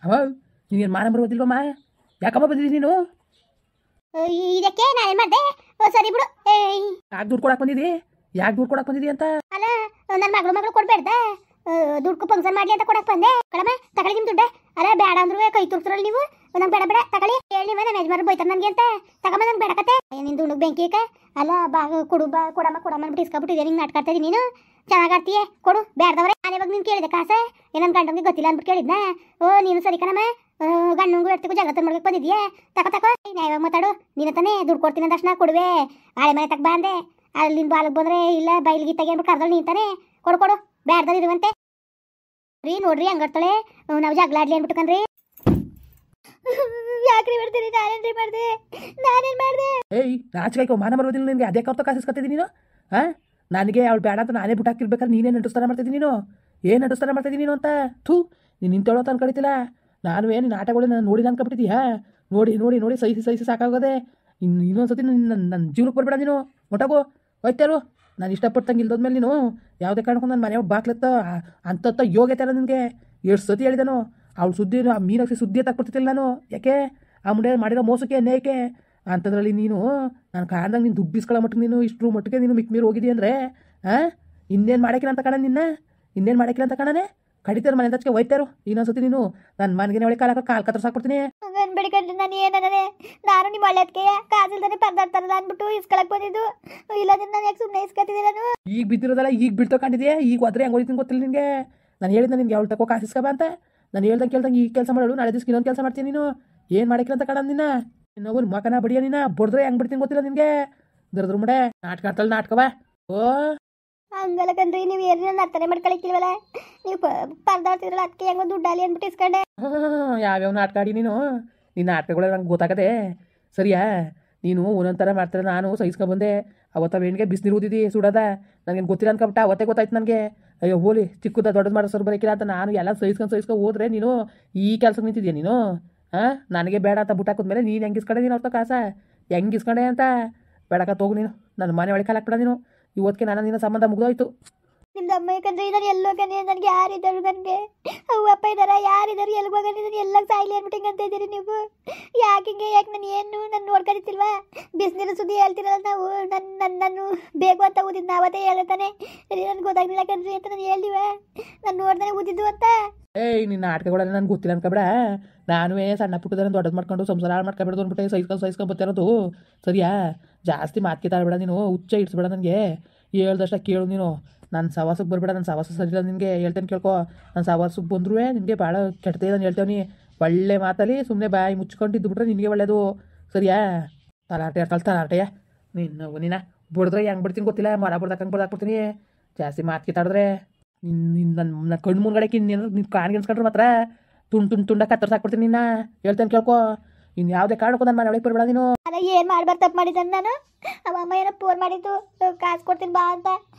ಅವ ನೀನೇನು ಮಾನ ಬರೋದಿಲ್ವಮ್ಮ? ಯಾಕಮ್ಮ ಬಂದಿದ್ದೀನಿ ನೀನು? ಇದಕ್ಕೆ ನಾನೇನ್ ಮಾಡ್ದೆ? ಸರಿ ಬಿಡು. ಯಾಕೆ ದುಡ್ಡು ಕೊಡಕ್ಕೆ ಬಂದಿದ್ದಿ? ಯಾಕೆ ದುಡ್ಡು ಕೊಡಕ್ಕೆ ಬಂದಿದ್ದಿ ಅಂತ? ಅಲ್ಲ, ನನ್ನ ಮಗಳು ಕೊಡ್ಬೇಡ್ದ? ದುಡ್ಡು ಫಂಕ್ಷನ್ ಮಾಡ್ಲಿ ಅಂತ ಕೊಡಕ್ ಬಂದೆ. ಕಡಮ ತಗೊಳ್ಳಿ ನಿಮ್ ದುಡ್ಡೆ. ಅಲ್ಲ ಬೇಡ ಅಂದ್ರು ಕೈ ತುರ್ತ್ರಲ್ಲ ನೀವು. ನಂಗೆ ಬೇಡ ಬೇಡ ತಗೊಳ್ಳಿ. ಹೇಳಿ ನಮ್ಮ ಯಜಮಾನ್ರು ಬೈತಾರೆ ನನಗೆ ಅಂತ ತಗೊಂಬ. ನಂಗೆ ಬೇಡಕತ್ತೆ ನಿನ್ ದುಡ್ಡು ಬೆಂಕಿ ಅಲ್ಲ. ಬಾ ಕೊಡು, ಬಾ ಕೊಡಮ್ಮ ಕೊಡಮ್ಮ ಅಂದ್ಬಿಟ್ಟು ಇಸ್ಕೊಬಿಟ್ಟಿದ್ದೆ. ನಿಂಗೆ ನಾಟಕ ಆಡ್ತಾ ಇದೀನಿ ನೀನು. ಚೆನ್ನಾಗಿ ಆಡ್ತೀಯ ಕೊಡು. ಬೇಡದವ್ರೆ. ನಾನು ಇವಾಗ ನೀನು ಕೇಳಿದೆ ಕಾಸೆ. ನನ್ನ ಗಂಡಂಗೆ ಗೊತ್ತಿಲ್ಲ ಅಂದ್ಬಿಟ್ಟು ಕೇಳಿದ್ನ. ಓ ನೀನು ಸರಿ ಕಣಮ್ಮ. ಗಂಡಂಗೂ ಎಡ್ತಿಗೂ ಜಗಳ ಮಾಡ್ಬೇಕು ಬಂದಿದ್ಯಾ? ತಕೋ ಯಾವಾಗ ಮಾತಾಡು. ನೀನು ತಾನೇ ದುಡ್ಡು ಕೊಡ್ತೀನಿ ಅಂದ ತಕ್ಷಣ ಕೊಡುವೆ. ಹಳೆ ಮನೆ ತಕ್ಕ ಬಂದೆ. ಅಲ್ಲಿ ನಿನ್ ಬಾಲಕ್ ಬಂದ್ರೆ ಇಲ್ಲ ಬೈಲಿಗೆ ತೆಗಿ ಅಂದ್ಬಿಟ್ಟು ಕರ್ದಳು ನೀಂತಾನೆ. ಕೊಡು ಬೇಡದಲ್ಲಿ ಇರುವಂತೆ ರೀ. ನೋಡ್ರಿ ಹಂಗಾಡ್ತಾಳೆ. ನಾವು ಜಗಳ ಆಡ್ಲಿ ಅಂದ್ಬಿಟ್ಟು ಕಣ್ರಿ. ಯಾಕ್ರಿ ಮಾಡ್ತೀರಿ? ನಾನೇನ್ ಮಾಡ್ದೆ? ಏಯ್ ನಾಚಿಕಾಯ್ಕೋ, ಮಾನ ಬರೋದಿಲ್ಲ ನಿನಗೆ. ಅದೇ ಕರ್ತ ಕಾಸು ಇಸ್ಕೊತಿದ್ದೀನಿ ನೀನು. ಹಾಂ, ನನಗೆ ಅವಳು ಬೇಡ ಅಂತ ನಾನೇ ಬಿಟ್ಟಾಕಿರ್ಬೇಕಾದ್ರೆ ನೀನೇ ನಟಿಸ್ತಾನೆ ಮಾಡ್ತಿದ್ದೀನಿ ನೀನು. ಏನು ನಟಿಸ್ತಾನೆ ಮಾಡ್ತಿದ್ದೀನಿ ನೀನು ಅಂತ? ಥೂ, ನೀನು ನಿಂತೇಳೋ ಅಂತ ಅನ್ಕೊಳ್ತಿಲ್ಲ. ನಾನು ಏನು ನಿನ್ನ ಆಟಗಳು ನಾನು ನೋಡಿ ಅನ್ಕೊಬಿಟ್ಟಿದ್ದೀಯಾ? ನೋಡಿ ಸಹಿಸಿ ಸಾಕಾಗೋದೆ. ಇನ್ನೊಂದ್ಸತಿ ನನ್ನ ಜೀವನಕ್ಕೆ ಬರಬೇಡ ನೀನು. ಹೊಂಟೋಗು, ಹೋಯ್ತಾರು. ನಾನು ಇಷ್ಟಪಟ್ಟಂಗೆ ಇಲ್ದೋದ್ಮೇಲೆ ನೀನು ಯಾವುದೇ ಕಾರಣಕ್ಕೂ ನನ್ನ ಮನೆ ಬಾಕ್ಲತ್ತ ಅಂತ ಯೋಗ್ಯತೆ ಅಲ್ಲ ನಿನಗೆ. ಎಷ್ಟು ಸತಿ ಹೇಳಿದನು ಅವಳು ಸುದ್ದಿ, ಆ ಮೀನಾಕ್ಷಿ ಸುದ್ದಿ ತಕ್ಕೊಡ್ತಿಲ್ಲ ನಾನು. ಯಾಕೆ? ಆ ಮುಂಡೆ ಮಾಡಿರೋ ಮೋಸಕ್ಕೆ ಅನ್ಯಾಯಕ್ಕೆ ಅಂಥದ್ರಲ್ಲಿ ನೀನು ನಾನು ಕಾಣ್ದಂಗೆ ನೀನು ದುಬ್ಬಿಸ್ಕೊಳ್ಳೋ ಮಟ್ಟಿಗೆ ನೀನು ಇಷ್ಟರು ಮಟ್ಟಿಗೆ ನೀನು ಮಿಕ್ಮೀರು ಹೋಗಿದ್ದೀಯ ಅಂದರೆ ಇನ್ನೇನು ಮಾಡೋಕ್ಕಿಲ್ಲ ಅಂತ ಕಾಣ ಇನ್ನೇನು ಮಾಡೋಕ್ಕಿಲ್ಲ ಅಂತ ಕಾಣನೆ. ಕಡಿತಾರೆ ಮನೆ ಹಚ್ಕೆ ಹೋಯ್ತಾರು. ಇನ್ನೊಂದ್ಸತಿ ನೀನು ನನ್ನ ಮನೆಗೆ ಒಳಗೆ ಕಾಲು ಕತ್ತರ್ಸಾಕ್ಬಿಡ್ತೀನಿ. ಅನ್ಬೇಡಿ ಕಣ್ರಿ. ನಾನು ಏನದೇ? ನಾನು ನಿಮ್ಮ ಒಳ್ಳೆದಕ್ಕೆ ಕಾಸಿಲ್ದಾನೆ ಪರದಾಡ್ತಾರಲ್ಲ ಅಂದ್ಬಿಟ್ಟು ಇಸ್ಕೊಳಕ್ ಬಂದಿದ್ದು. ಇಲ್ಲದ್ರೆ ನಾನು ಯಾಕೆ ಸುಮ್ಮನೆ ಇಸ್ಕೊತಿದ್ದೆ ನಾನು? ಈಗ ಬಿದ್ದಿರೋದಲ್ಲ, ಈಗ ಬಿಡ್ತೋ ಕಂಡಿದ್ಯಾ? ಈಗ ಹೋದ್ರೆ ಹೆಂಗೆ ಹೋಯ್ತೀನಿ ಗೊತ್ತಿಲ್ಲ ನಿನಗೆ. ನಾನು ಹೇಳಿದ್ದೆ ನಿನ್ಗೆ ಅವಳು ತಗೋ ಕಾಸು ಇಸ್ಕೊಬ ಅಂತ. ನಾನು ಕೇಳ್ದಂಗೆ ಈ ಕೆಲಸ ಮಾಡೋಳು, ನಾಳೆ ದಿವಸ ಇನ್ನೊಂದು ಕೆಲಸ ಮಾಡ್ತೀನಿ ನೀನು. ಏನು ಮಾಡೋಕ್ಕಿಲ್ಲ ಅಂತ ಕಾಣ ನಿನ್ನ. ಇನ್ನೊಬ್ಬ ಮಕನ ಬಡಿಯ ನೀನು ಬಡ್ದ್ರೆ ಹೆಂಗೆ ಬಿಡ್ತೀನಿ ಗೊತ್ತಿಲ್ಲ ನಿನಗೆ. ದರ್ದ್ರ ಮುಡೆ ನಾಟಕ ಆಡ್ತಾಳೆ ನಾಟಕವ. ಓ ಹಂಗಲ್ಲ ಕಣ್ರಿ. ನೀವು ಏನು ನನ್ನ ಅರ್ಥನೆ ಮಾಡ್ಕೊಳಕ್ಕಿಲ್ವಲ್ಲ. ನೀವು ಪರದಾಡ್ತಿದ್ರಲ್ಲ ಅದಕ್ಕೆ ಹೆಂಗೋ ದುಡ್ಡಾಲಿ ಅಂದ್ಬಿಟ್ಟು ಇಸ್ಕೊಂಡೆ. ಯಾವ್ಯಾವ ನಾಟಕ ಆಡಿ ನೀನು? ನಿನ್ನ ನಾಟಕಗಳು ನಂಗೆ ಗೊತ್ತಾಗದೆ ಸರಿಯಾ? ನೀನು ಒಂದೊಂದು ಥರ ಮಾಡ್ತಾರೆ. ನಾನು ಸಹಿಸ್ಕೊಂಡ್ಬಂದೆ. ಅವತ್ತ ವೇಣಿಗೆ ಬಿಸಿನೀರು ಊದಿದ್ದಿ ಸುಡೋದ. ನನಗೇನು ಗೊತ್ತಿಲ್ಲ ಅನ್ಕೊಬಿಟ್ಟ. ಅವತ್ತೇ ಗೊತ್ತಾಯ್ತು ನನಗೆ. ಅಯ್ಯೋ ಹೋಲಿ ಚಿಕ್ಕದ ದೊಡ್ಡದು ಮಾಡೋ ಸರ್ ಬರೋಕ್ಕಿಲ್ಲ ಅಂತ ನಾನು ಎಲ್ಲ ಸಹಿಸ್ಕೊಂಡು ಹೋದ್ರೆ ನೀನು ಈ ಕೆಲಸಕ್ಕೆ ನಿಂತಿದ್ಯಾ ನೀನು? ಹಾಂ, ನನಗೆ ಬೇಡ ಅಂತ ಬುಟ್ಟಾಕಿದ್ಮೇಲೆ ನೀನು ಹೆಂಗೆ ಇಸ್ಕೊಂಡೆ? ನೀನು ಅವ್ರ ಕಾಸ ಹೆಂಗೆ ಇಸ್ಕೊಂಡೆ ಅಂತ ಬೇಡಕ್ಕ ತಗೋ ನೀನು. ನನ್ನ ಮನೆ ಒಳಗೆ ಕಾಲಾಕ್ಬಿಡ ನೀನು. ಇವತ್ತಿಗೆ ನಾನು ನಿನ್ನ ಸಂಬಂಧ ಮುಗಿದೋಯ್ತು. ನಿಮ್ದು ಅಮ್ಮ ಯಾಕಂದ್ರೆ ನಾನು ಎಲ್ಲೋಗನೆ ನನಗೆ ಯಾರಿದ್ದಾರೆ? ನನಗೆ ಅವ್ವ ಅಪ್ಪ ಇದ್ದಾರ? ಯಾರಿದ್ದಾರೆ? ಎಲ್ಗೋಗನೆ? ನಾನು ಎಲ್ಲ ಸಾಯ್ಲಿ ಅಂದ್ಬಿಟ್ಟು ಹಿಂಗೆ ಅಂತ ಇದ್ದೀರಿ ನೀವು. ಯಾಕೆ ನಾನು ಏನು ನಾನು ನೋಡ್ಕೊಂಡಿಲ್ವಾ? ಬಿಸಿನೀರು ಸುದ್ದಿ ಹೇಳ್ತಿರಲ್ಲ ನಾವು. ನಾನು ಬೇಕು ಅಂತ ಊದಿದ್ದು ನಾವತ್ತೇ ಹೇಳ್ತಾನೆ. ನನ್ಗೆ ಗೊತ್ತಾಗ್ಲಿಲ್ಲ ಕಣ್ರಿ ಅಂತ ನಾನು ಹೇಳಿವ. ನಾನು ನೋಡ್ದಾನೆ ಊದಿದ್ದು ಅಂತ. ಏಯ್ ನಿನ್ನ ಆಟಗಳೆಲ್ಲ ನನಗೆ ಗೊತ್ತಿಲ್ಲ ಅನ್ಕೊಬೇಡ. ನಾನು ಸಣ್ಣ ಪುಟ್ಟದನ್ನು ದೊಡ್ಡದು ಮಾಡ್ಕೊಂಡು ಸಂಸಾರ ಮಾಡ್ಕೊಬೇಡ್ದು ಅಂದ್ಬಿಟ್ಟು ಸಹಿಸ್ಕೊಂಡು ಬರ್ತಿರೋದು ಸರಿಯಾ? ಜಾಸ್ತಿ ಮಾತ್ಕಿತಾಡ್ಬೇಡ ನೀನು. ಹುಚ್ಚ ಇಡ್ಸ್ಬೇಡ ನನಗೆ. ಹೇಳ್ದಷ್ಟ ಕೇಳು ನೀನು. ನನ್ನ ಸವಾಸಕ್ಕೆ ಬರಬೇಡ. ನನ್ನ ಸವಾಸ ಸರಿಯಿಲ್ಲ ನಿನಗೆ ಹೇಳ್ತೇನೆ ಕೇಳ್ಕೊ. ನನ್ನ ಸವಾಸಕ್ಕೆ ಬಂದರೂ ನಿನಗೆ ಭಾಳ ಕೆಟ್ಟದೇ ನಾನು ಹೇಳ್ತೇವೆ. ಒಳ್ಳೆ ಮಾತಲ್ಲಿ ಸುಮ್ಮನೆ ಬಾಯಿ ಮುಚ್ಕೊಂಡು ಇದ್ದುಬಿಟ್ರೆ ನಿನಗೆ ಒಳ್ಳೇದು ಸರಿಯಾ? ತಲಾಟೆಯ ನೀನು ಬಡ್ದ್ರೆ ಹೆಂಗೆ ಬಿಡ್ತೀನಿ ಗೊತ್ತಿಲ್ಲ. ಮರ ಬಡ್ದಾಕಂಗೆ ಬಡ್ದಾಕ್ಬಿಡ್ತೀನಿ. ಜಾಸ್ತಿ ಮಾತ್ಕಿತಾಡಿದ್ರೆ ನನ್ನ ಕಣ್ಣು ಮುಂದ್ಗಡೆಗೆ ನಿನ್ನ ಕಾಣಿಗಿಸ್ಕೊಂಡ್ರೆ ಮಾತ್ರ ತುಂಡ ಕತ್ತರ್ಸಾಕ್ಬಿಡ್ತೀನಿ ನಿನ್ನ. ಹೇಳ್ತೇನೆ ಕೇಳ್ಕೊ. ಇನ್ನು ಯಾವುದೇ ಕಾರಣಕ್ಕೂ ನನ್ನ ಮನೆ ಒಳಗೆ ಬರಬೇಡ ನೀನು. ಅಲ್ಲ ಏನು ಮಾಡ್ಬಾರ್ದು ತಪ್ಪು ಮಾಡಿದ್ದಾನೆ ನಾನು. ಅವ ಅಮ್ಮ ಏನೋ ಫೋನ್ ಮಾಡಿದ್ದು ಕಾಸು ಕೊಡ್ತೀನಿ ಬಾ ಅಂತ.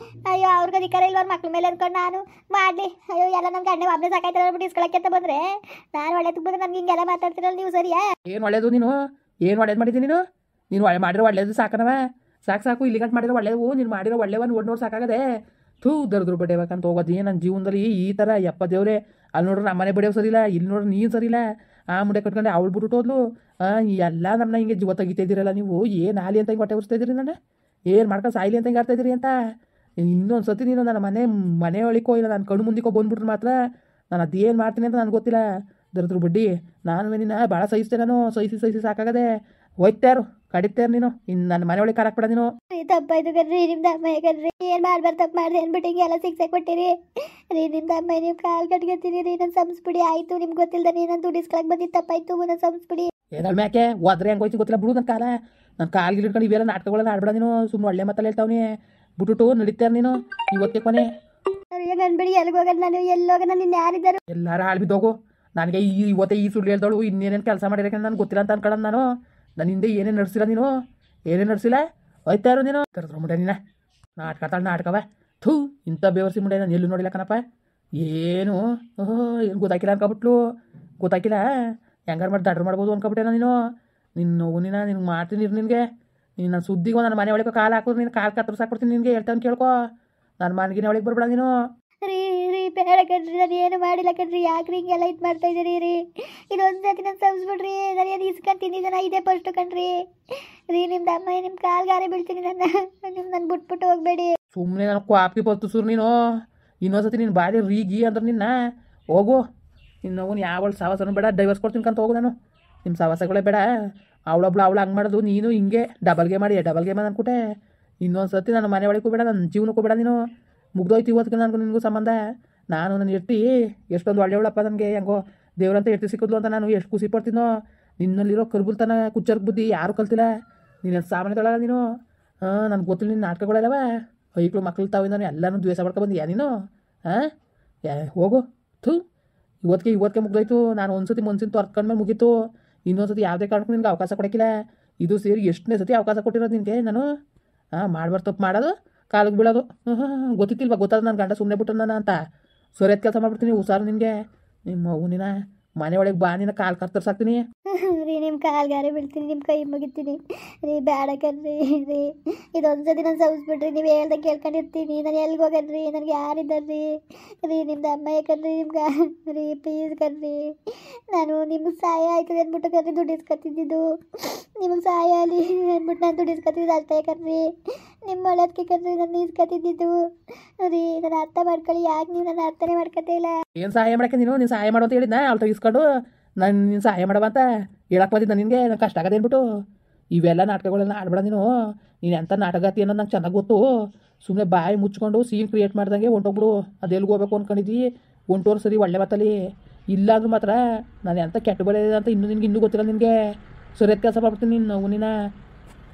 ಅಯ್ಯೋ ಅವ್ರಿಗೆ ಅಧಿಕಾರ ಇಲ್ವ ಮಕ್ಳ ಮೇಲೆ ಅನ್ಕೊಂಡು ನಾನು ಮಾಡಲಿ. ಅಯ್ಯೋ ಎಲ್ಲ ನನ್ನ ಗಂಡ ಒಬ್ಬನೇ ಸಾಕಾಯ್ತಾರ ಅಂದ್ಬಿಟ್ಟು ಇಸ್ಕೊಳಕ್ಕೆ ಅಂತ ಬಂದರೆ ನಾನು ಒಳ್ಳೇದಕ್ಕೆ ಬಂದರೆ ನನಗೆ ಹಿಂಗೆಲ್ಲ ಮಾತಾಡ್ತಿರಲ್ಲ ನೀವು ಸರಿಯಾ? ಏನು ಒಳ್ಳೇದು ನೀನು? ಏನು ಒಳ್ಳೇದು ಮಾಡಿದ್ದೀನಿ ನೀನು? ನೀನು ಮಾಡಿರೋ ಒಳ್ಳೇದು ಸಾಕನವ. ಸಾಕು ಇಲ್ಲಿ ಗಂಟು ಮಾಡಿರೋ ಒಳ್ಳೇವು. ನೀನು ಮಾಡಿರೋ ಒಳ್ಳೆವ ನೋಡಿ ಸಾಕಾಗದೆ. ಥೂ ದರ್ದ್ರು ಬಡಿಬೇಕಂತ ಹೋಗೋದು ನನ್ನ ಜೀವನದಲ್ಲಿ ಈ ಥರ ಯಪ್ಪ ದೇವ್ರೆ. ಅಲ್ಲಿ ನೋಡ್ರೆ ನಮ್ಮ ಮನೆ ಬಡಿಯೋ ಸರಿಯಿಲ್ಲ, ಇಲ್ಲಿ ನೋಡ್ರೆ ನೀನು ಸರಿಯಿಲ್ಲ. ಆ ಮುಂಡೆ ಕಟ್ಕೊಂಡೆ ಅವಳು ಬಿಟ್ಟು ಹೋದ್ಲು. ಎಲ್ಲ ನಮ್ಮನ್ನ ಹಿಂಗೆ ಜೀವ ತೆಗಿತಾಯಿದ್ದೀರಲ್ಲ ನೀವು. ಏನು ಆಲಿ ಅಂತ ಹಿಂಗೆ ಹೊಟ್ಟೆ ಉರಿಸ್ತಾ ಇದ್ದೀರಿ ನಾನು? ಏನು ಮಾಡ್ಕೊಂಡು ಸಾಯ್ಲಿ ಅಂತ ಹಿಂಗೆ ಆಡ್ತಾಯಿದ್ದೀರಿ ಅಂತ? ಇನ್ನೊಂದು ಸತಿ ನೀನು ನನ್ನ ಮನೆ ಒಳಿಕೋ ಇಲ್ಲ ನನ್ನ ಕಣ್ಣು ಮುಂದಿಕೋ ಬಂದ್ಬಿಟ್ರೆ ಮಾತ್ರ ನಾನು ಅದೇನು ಮಾಡ್ತೀನಿ ಅಂತ ನನಗೆ ಗೊತ್ತಿಲ್ಲ. ದರ್ದ್ರ ಬಡ್ಡಿ ನಾನು ನಿನ್ನ ಭಾಳ ಸಹಿಸ್ತೇನೆ. ನಾನು ಸಹಿಸಿ ಸಾಕಾಗದೆ. ಹೋಯ್ತಾರು ಕಡಿತಾರು ನೀನು. ಇನ್ನು ನನ್ನ ಮನೆ ಒಳಗೆ ಕಾಲಾಕ್ಬಿಡ ನೀನು. ತಪ್ಪಾಯ್ತು ಕಣ್ರಿ. ನಿಮ್ದು ಅಮ್ಮ ಕಣ್ರಿ. ಏನು ಮಾಡ್ಬಾರ್ದು ತಪ್ಪು ಮಾಡಿದೆ ಅಂದ್ಬಿಟ್ಟು ಹಿಂಗೆಲ್ಲ ಶಿಕ್ಷೆ ಕೊಟ್ಟಿರಿ ರೀ. ನಿಮ್ದು ಅಮ್ಮ ನೀವು ಕಾಲು ಕಟ್ಕೊತೀರಿ ರೀ. ನನ್ನ ಸಂಸ್ಬಿಡಿ ಆಯಿತು. ನಿಮ್ಗೆ ಗೊತ್ತಿಲ್ಲದ ನಾನು ದುಡ್ಡು ಇಸ್ಕೊಳಕ್ಕೆ ಬಂದಿದ್ದು ತಪ್ಪಾಯ್ತು. ನನ್ನ ಸಂಸ್ಬಿಡಿ ಏನಲ್ಲ ಮ್ಯಾಕೆ ಹೋದ್ರೆ ಹೆಂಗೆ ಹೋಯ್ತು ಗೊತ್ತಿಲ್ಲ ಬಿಡು. ನನ್ನ ಕಾಲ್ಗೆ ಹಿಡ್ಕೊಂಡು ಇವೆಲ್ಲ ನಾಟಕಗಳನ್ನ ಆಡ್ಬೇಡ ನೀನು. ಸುಮ್ಮನೆ ಒಳ್ಳೆ ಮಾತಲ್ಲಿ ಹೇಳ್ತಾವನಿ ಬಿಟ್ಬಿಟ್ಟು ನಡೀತಾರೆ ನೀನು. ಇವತ್ತೇ ಕೊನೆ ಗಂಡ್ಬಿಡಿ. ಎಲ್ಗೋಗೋದು ನಾನು? ಎಲ್ಲೋಗ ನಾನು ಇನ್ನು ಯಾರಿದ್ದಾರೆ? ಎಲ್ಲಾರು ಹಾಳು ಬಿದ್ದೋಗು. ನನಗೆ ಇವತ್ತೇ ಈ ಸುಳ್ಳು ಹೇಳ್ದವಳು ಇನ್ನೇನೇನು ಕೆಲಸ ಮಾಡಿರೋಕೆ ನನಗೆ ಗೊತ್ತಿಲ್ಲ ಅಂತ ಅನ್ಕೊಳ್ಳೋದು ನಾನು. ನನ್ನ ಹಿಂದೆ ಏನೇನು ನಡೆಸಿಲ್ಲ ನೀನು. ಏನೇನು ನಡೆಸಿಲ್ಲ ಹೋಯ್ತಾರು ನೀನು. ಕರೆದ್ರು ಮುಡೆ ನೀನ ನಾಟಕವ. ಥೂ ಇಂಥ ಬೇವರ್ಸಿ ಮುಂಡೆ ನಾನು ಎಲ್ಲೂ ನೋಡಿಲ್ಲ ಕಣಪ್ಪ. ಏನು ಏನು ಗೊತ್ತಾಗಿಲ್ಲ ಅನ್ಕೊಬಿಟ್ಲು. ಗೊತ್ತಾಗಿಲ್ಲ ಹೆಂಗಾರು ಮಾಡಿ ದಡ್ರು ಮಾಡ್ಬೋದು ಅನ್ಕೊಬಿಟ್ಟೆ ನೀನು. ನಿನ್ಗೆ ಮಾಡ್ತೀನಿ ನಿನಗೆ. ನೀನು ನನ್ನ ಸುದ್ದಿಗೂ ನನ್ನ ಮನೆ ಒಳಗೆ ಕಾಲು ಹಾಕೋದು. ನೀನು ಕಾಲು ಕತ್ತರಿಸಾಕ್ಬಿಡ್ತೀನಿ ನಿನಗೆ. ಹೇಳ್ತಾನೆ ಕೇಳ್ಕೊ. ನನ್ನ ಮನೆಗಿನ ಒಳಗೆ ಬರ್ಬೇಡ ನೀನು. ರೀ ಬೇಡ ಕಣ್ರಿ, ನಾನು ಏನು ಮಾಡಿಲ್ಲ ಕಣ್ರಿ. ಯಾಕ್ರಿ ಹಿಂಗೆಲ್ಲ ಇದು ಮಾಡ್ತಾ ಇದ್ದೀರಿ ರೀ? ಇದೊಂದು ಸತಿ ನಾನು ಸವಿಸ್ಬಿಡ್ರಿ, ನಾನು ಏನು ಇಸ್ಕೊಂತೀನಿ ಜನ ಇದೇ ಫಸ್ಟು ಕಣ್ರಿ. ರೀ ನಿಮ್ದು ಅಮ್ಮ ನಿಮ್ಮ ಕಾಲ್ಗಾರೆ ಬೀಳ್ತೀನಿ, ನನ್ನ ಬಿಟ್ಬಿಟ್ಟು ಹೋಗ್ಬೇಡಿ. ಸುಮ್ಮನೆ ನಾನು ಕ್ವಾಪ್ಗೆ ಬತ್ತು ಸುರ್ ನೀನು. ಇನ್ನೊಂದ್ಸತಿ ನೀನು ಬಾರಿ ರೀಗಿ ಅಂದ್ರೆ ನಿನ್ನ ಹೋಗು. ಇನ್ನು ಅವನು ಯಾವಳು ಸಾವಾಸನೂ ಬೇಡ, ಡೈವರ್ಸ್ ಕೊಡ್ತೀನಿ ಕಂತ ಹೋಗು. ನಾನು ನಿಮ್ಮ ಸಾವಾಸಗಳೇ ಬೇಡ. ಅವಳು ಹಂಗೆ ಮಾಡೋದು, ನೀನು ಹಿಂಗೆ ಡಬಲ್ ಗೇಮ್ ಅನ್ಕೊಟ್ಟೆ. ಇನ್ನೊಂದು ಸರ್ತಿ ನನ್ನ ಮನೆ ಒಳಗೂ ಬೇಡ, ನನ್ನ ಜೀವನಕ್ಕೂ ಬೇಡ. ನೀನು ಮುಗ್ದೋಯ್ತು ಇವತ್ತಿಗೆ ನನಗೂ ನಿನಗೂ ಸಂಬಂಧ. ನಾನು ಇರ್ತಿ ಎಷ್ಟೊಂದು ಒಳ್ಳೆಯವಳಪ್ಪ, ನನಗೆ ಹೆಂಗೋ ದೇವ್ರಂತ ಎರ್ತಿ ಸಿಕ್ಕಿದ್ಲು ಅಂತ ನಾನು ಎಷ್ಟು ಖುಷಿ ಪಡ್ತೀನೋ. ನಿನ್ನಲ್ಲಿರೋ ಕರ್ಬುಲ್ತನ ಕುಚ್ಚರ್ಗೆ ಬುದ್ಧಿ ಯಾರೂ ಕಲ್ತಿಲ್ಲ. ನೀನು ಸಾಮಾನ್ಯ ತೊಳಲ್ಲ ನೀನು. ನನಗೆ ಗೊತ್ತಿಲ್ಲ ನಿನ್ನ ನಾಟಕಗಳೆಲ್ಲವ. ಐಕ್ಳು ಮಕ್ಳು ತಾವು ನಾನು ಎಲ್ಲನೂ ದ್ವೇಷ ಮಾಡ್ಕೊಬಂದು ನೀನು. ಹೋಗು. ಇವತ್ತಿಗೆ ಮುಗ್ದೋಯ್ತು. ನಾನು ಒಂದು ಸತಿ ಮನ್ಸಿನ ತೊರ್ಕೊಂಡ್ಮೇಲೆ ಮುಗೀತು. ಇನ್ನೊಂದು ಸತಿ ಯಾವುದೇ ಕಾರಣಕ್ಕೂ ನಿನ್ಗೆ ಅವಕಾಶ ಕೊಡೋಕ್ಕಿಲ್ಲ. ಇದು ಸೇರಿ ಎಷ್ಟನೇ ಸತಿ ಅವಕಾಶ ಕೊಟ್ಟಿರೋದು ನಿನಗೆ ನಾನು. ಮಾಡ್ಬಾರ್ದು ತಪ್ಪು ಮಾಡೋದು, ಕಾಲಿಗೆ ಬೀಳೋದು. ಗೊತ್ತಿತ್ತಿಲ್ವಾ? ಗೊತ್ತಾದ ನನ್ನ ಗಂಡ ಸುಮ್ಮನೆ ಬಿಟ್ಟು ನಾನು ಅಂತ ಸರಿಯಾದ ಕೆಲಸ ಮಾಡ್ಬಿಡ್ತೀನಿ. ಹುಷಾರು ನಿನಗೆ. ನಿಮ್ಮ ನಿನ್ನ ಮನೆ ಒಳಗೆ ಬಾ, ನಿನ್ನ ಕಾಲು ಕರ್ತರ್ಸಾಕ್ತೀನಿ ರೀ. ನಿಮ್ಮ ಕಾಲ್ಗಾರೆ ಬೀಳ್ತೀನಿ, ನಿಮ್ಮ ಕೈ ಮುಗಿತೀನಿ ರೀ. ಬೇಡ ಕಣ್ರಿ ರೀ. ಇದೊಂದು ಸತಿ ನಾನು ಸವಿಸ್ಬಿಟ್ರಿ, ನೀವು ಹೇಳ್ದಾಗ ಕೇಳ್ಕೊಂಡಿರ್ತೀನಿ. ನಾನು ಎಲ್ಲಿಗೆ ಹೋಗನ್ರಿ? ನನಗೆ ಯಾರಿದ್ದಾರ್ರಿ ರೀ? ನಿಮ್ದು ಅಮ್ಮ ಯಾಕಂದ್ರಿ ನಿಮ್ಗೆ ರೀ? ಪ್ಲೀಸ್ ಕಣ್ರಿ, ನಾನು ನಿಮಗೆ ಸಹಾಯ ಆಯ್ತದೆ ಅಂದ್ಬಿಟ್ಟು ಕಣ್ರಿ ದುಡ್ಡು ಇಸ್ಕೊತಿದ್ದು. ನಿಮಗೆ ಸಹಾಯ ಆಗಲಿ ಅಂದ್ಬಿಟ್ಟು ನಾನು ದುಡ್ಡು ಇಸ್ಕೊತಿದ್ದು ಅಷ್ಟೇ ಕಣ್ರಿ. ನಿಮ್ಮ ಒಳ್ಳೇದಕ್ಕೆ ಕಣ್ರಿ ನಾನು ಇಸ್ಕೊತಿದ್ದು ರೀ. ನಾನು ಅರ್ಥ ಮಾಡ್ಕೊಳ್ಳಿ. ಯಾಕೆ ನೀವು ನನ್ನ ಅರ್ಥನೇ ಮಾಡ್ಕೊತಾ ಇಲ್ಲ? ಏನು ಸಹಾಯ ಮಾಡಕ್ಕೆ ನೀನು ಸಹಾಯ ಮಾಡು ಅಂತ ಹೇಳಿದ್ನ ಅವ್ಳು ತೆಗಿಸ್ಕೊಂಡು ನಾನು ನೀನು ಸಹಾಯ ಮಾಡವ ಅಂತ ಹೇಳಕ್ಕೆ ಬಂದಿದ್ದ ನಿನಗೆ. ನಂಗೆ ಕಷ್ಟ ಆಗದೆ ಅಂದ್ಬಿಟ್ಟು ಇವೆಲ್ಲ ನಾಟಕಗಳೆಲ್ಲ ಆಡ್ಬೇಡ ನೀನು. ನೀನು ಎಂಥ ನಾಟಕತಿ ಅನ್ನೋದು ನಂಗೆ ಚೆನ್ನಾಗಿ ಗೊತ್ತು. ಸುಮ್ಮನೆ ಬಾಯಿ ಮುಚ್ಕೊಂಡು ಸೀನ್ ಕ್ರಿಯೇಟ್ ಮಾಡ್ದಂಗೆ ಹೊಂಟೋಗ್ಬಿಡು. ಅದೆಲ್ಲಿಗೆ ಹೋಗ್ಬೇಕು ಅಂದ್ಕೊಂಡಿದ್ದಿ ಹೊಂಟೋರು ಸರಿ ಒಳ್ಳೆ ಮಾತಲ್ಲಿ. ಇಲ್ಲ ಅಂದ್ರೂ ಮಾತ್ರ ನಾನು ಎಂಥ ಕೆಟ್ಟ ಬೆಳೆ ಅಂತ ಇನ್ನೂ ಗೊತ್ತಿಲ್ಲ ನಿನಗೆ. ಸರಿಯಾದ ಕೆಲಸ ಮಾಡ್ಬಿಡ್ತೀನಿ ನೀನು.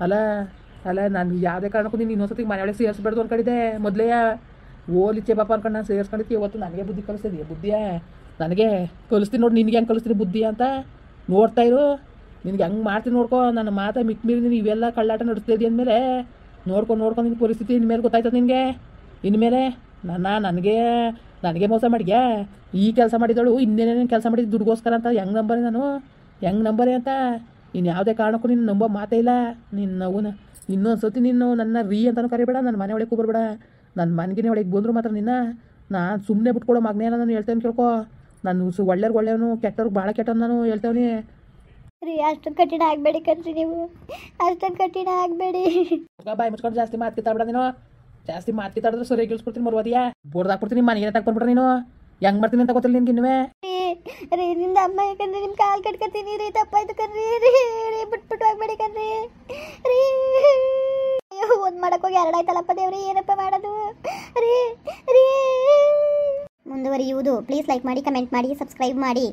ಅಲ್ಲ ನಾನು ಯಾವುದೇ ಕಾರಣಕ್ಕೂ ನೀನು ಇನ್ನೊಂದ್ಸತಿ ಮನೆಯೊಳಗೆ ಸೇರಿಸ್ಬಾರ್ದು ಅಂದ್ಕೊಂಡಿದ್ದೆ ಮೊದಲೇ. ಓಲಿಚ್ಚೆ ಪಾಪ ಅನ್ಕೊಂಡು ನಾನು ಸೇರಿಸ್ಕೊಂಡಿದ್ದೆ. ಇವತ್ತು ನನಗೆ ಬುದ್ಧಿ ಕಲಿಸ್ತಿದ್ದೆ. ಬುದ್ಧಿಯ ನನಗೆ ಕಲಿಸ್ತೀನಿ ನೋಡಿ. ನಿನಗೆ ಹೆಂಗೆ ಕಲಿಸ್ತೀನಿ ಬುದ್ಧಿ ಅಂತ ನೋಡ್ತಾ ಇರು. ನಿನಗೆ ಹೆಂಗೆ ಮಾಡ್ತೀನಿ ನೋಡ್ಕೊ. ನನ್ನ ಮಾತಾ ಮಿಕ್ಕ ಮೀರಿ ನೀನು ಇವೆಲ್ಲ ಕಳ್ಳಾಟ ನಡೆಸ್ತಾ ಇದ್ದೀಯ ಅಂದಮೇಲೆ ನೋಡ್ಕೊಂಡು ನಿನ್ನ ಪರಿಸ್ಥಿತಿ ಇನ್ಮೇಲೆ ಗೊತ್ತಾಯ್ತದೆ ನಿನಗೆ. ಇನ್ಮೇಲೆ ನನಗೆ ಮೋಸ ಮಾಡಿದ್ಯಾ? ಈ ಕೆಲಸ ಮಾಡಿದಳು ಇನ್ನೇನೇನು ಕೆಲಸ ಮಾಡಿದ್ದು ದುಡ್ಗೋಸ್ಕರ ಅಂತ ಹೆಂಗೆ ನಂಬರೆ ಅಂತ ಇನ್ನು ಯಾವುದೇ ಕಾರಣಕ್ಕೂ ನೀನು ನಂಬೋ ಮಾತೇ ಇಲ್ಲ. ಇನ್ನೊಂದು ಸತಿ ನೀನು ನನ್ನ ರೀ ಅಂತಲೂ ಕರಿಬೇಡ. ನನ್ನ ಮನೆ ಒಳಗೆ ಕೂಬರ್ಬೇಡ. ನನ್ನ ಮನೆಗಿನೇ ಒಳಗೆ ಬಂದರೂ ಮಾತ್ರ ನಾನು ಸುಮ್ಮನೆ ಬಿಟ್ಕೊಡೋ ಮಗನೇನ ನಾನು ಹೇಳ್ತೇನೆ ಕೇಳ್ಕೊ. ನಾನು ಒಳ್ಳೆಯವ್ನು ಕೆಟ್ಟವ್ರಿಗೆ ಭಾಳ ಕೆಟ್ಟವ್ನು ನಾನು ಹೇಳ್ತೇವನಿ ರೀ. ಅಷ್ಟೊಂದು ಕಠಿಣ ಆಗಬೇಡಿ ಕಣ್ರಿ, ನೀವು ಅಷ್ಟೊಂದು ಕಠಿಣ ಆಗಬೇಡಿ. ಬಾಯಿ ಮುಚ್ಕೊಂಡು ಜಾಸ್ತಿ ಮಾತ್ಕಿತಾಡ್ಬೇಡ ನೀನು. ಜಾಸ್ತಿ ಮಾತ್ಕಿತಾಡಿದ್ರೆ ಸರಿ ಗಿಳಿಸ್ಬಿಡ್ತೀನಿ. ಮರುವಾದಿಯಾ ಬೋರ್ದಾಕ್ಬಿಡ್ತೀನಿ. ಮನೆಗೆ ತಗೊಂಡ್ಬಿಟ್ರೆ ನೀನು ಹೆಂಗೆ ಮಾಡ್ತೀನಿ ಅಂತ ಗೊತ್ತಿಲ್ಲ ನಿನ್ಗೆ ಇನ್ನುವೇ ರೀ. ನಿಮ್ದು ಅಮ್ಮ ಯಾಕಂದ್ರೆ ನಿಮ್ಮ ಕಾಲು ಕಟ್ಕೊತೀನಿ ರೀ. ತಪ್ಪಾಯ್ತು ಕಣ್ರಿ ರೀ. ಬಿಟ್ಬಿಟ್ಟು ಹೋಗ್ಬೇಡಿ ಕಣ್ರಿ ರೀ. ಒಂದು ಮಾಡೋಕ್ಕೋಗಿ ಎರಡಾಯ್ತಲ್ಲಪ್ಪ ದೇವ್ರಿ, ಏನಪ್ಪ ಮಾಡೋದು ರೀ. ಮುಂದುವರಿಯುವುದು. ಪ್ಲೀಸ್ ಲೈಕ್ ಮಾಡಿ, ಕಮೆಂಟ್ ಮಾಡಿ, ಸಬ್ಸ್ಕ್ರೈಬ್ ಮಾಡಿ.